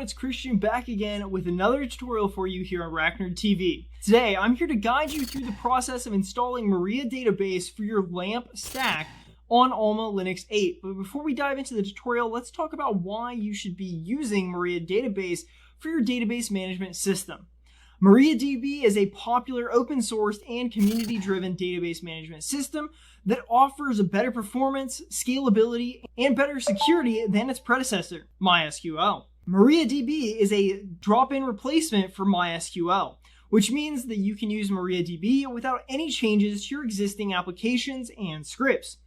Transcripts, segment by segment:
everyone, it's Christian back again with another tutorial for you here on RackNerd TV. Today, I'm here to guide you through the process of installing MariaDB for your LAMP stack on Almalinux 8. But before we dive into the tutorial, let's talk about why you should be using MariaDB for your database management system. MariaDB is a popular open source and community-driven database management system that offers a better performance, scalability, and better security than its predecessor, MySQL. MariaDB is a drop-in replacement for MySQL, which means that you can use MariaDB without any changes to your existing applications and scripts.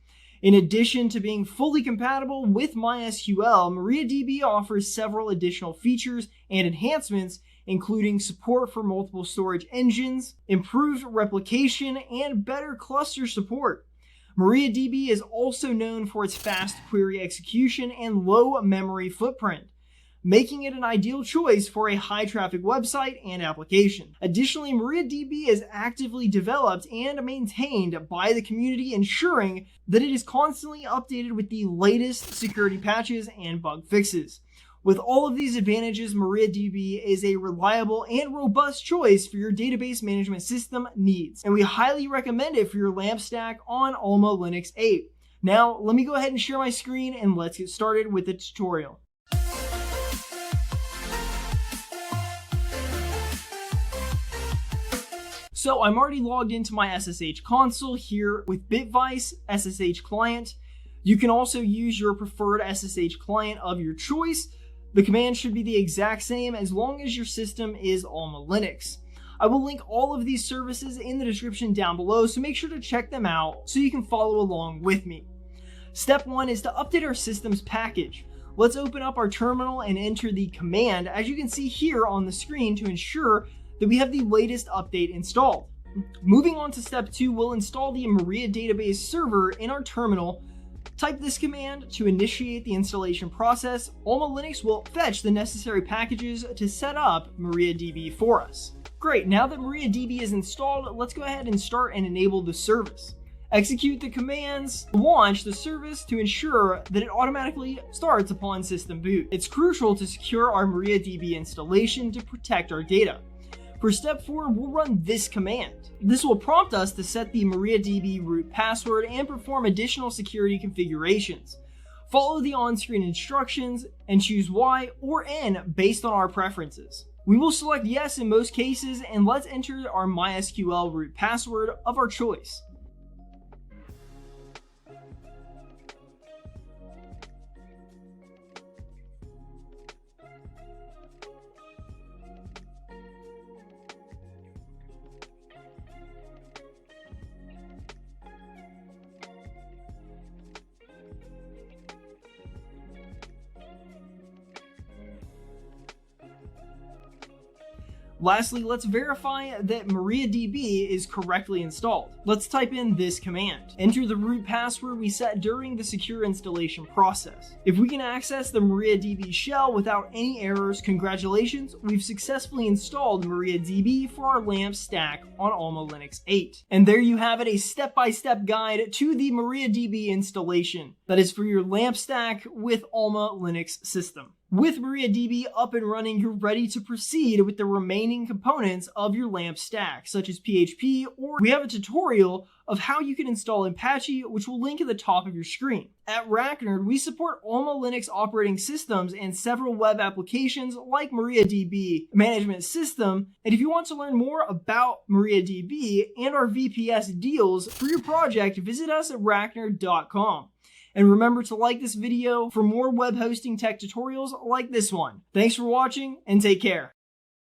In addition to being fully compatible with MySQL, MariaDB offers several additional features and enhancements, including support for multiple storage engines, improved replication, and better cluster support. MariaDB is also known for its fast query execution and low memory footprint, making it an ideal choice for a high-traffic website and application. Additionally, MariaDB is actively developed and maintained by the community, ensuring that it is constantly updated with the latest security patches and bug fixes. With all of these advantages, MariaDB is a reliable and robust choice for your database management system needs, and we highly recommend it for your LAMP stack on Almalinux 8. Now, let me go ahead and share my screen and let's get started with the tutorial. So I'm already logged into my SSH console here with Bitvice SSH client. You can also use your preferred SSH client of your choice. The command should be the exact same as long as your system is Almalinux. I will link all of these services in the description down below, so make sure to check them out so you can follow along with me. Step 1 is to update our system's package. Let's open up our terminal and enter the command, as you can see here on the screen, to ensure that we have the latest update installed. Moving on to step 2, we'll install the mariadb-server in our terminal. Type this command to initiate the installation process. Almalinux will fetch the necessary packages to set up MariaDB for us. Great, now that MariaDB is installed, let's go ahead and start and enable the service. Execute the commands to launch the service to ensure that it automatically starts upon system boot. It's crucial to secure our MariaDB installation to protect our data. For step 4, we'll run this command. This will prompt us to set the MariaDB root password and perform additional security configurations. Follow the on-screen instructions and choose Y or N based on our preferences. We will select yes in most cases, and let's enter our MySQL root password of our choice. Lastly, let's verify that MariaDB is correctly installed. Let's type in this command. Enter the root password we set during the secure installation process. If we can access the MariaDB shell without any errors, congratulations, we've successfully installed MariaDB for our LAMP stack on Almalinux 8. And there you have it, a step-by-step guide to the MariaDB installation. That is for your LAMP stack with Almalinux system. With MariaDB up and running, you're ready to proceed with the remaining components of your LAMP stack, such as PHP, or we have a tutorial of how you can install Apache, which we'll link at the top of your screen. At RackNerd, we support Almalinux operating systems and several web applications like MariaDB management system. And if you want to learn more about MariaDB and our VPS deals for your project, visit us at RackNerd.com. And remember to like this video for more web hosting tech tutorials like this one. Thanks for watching and take care.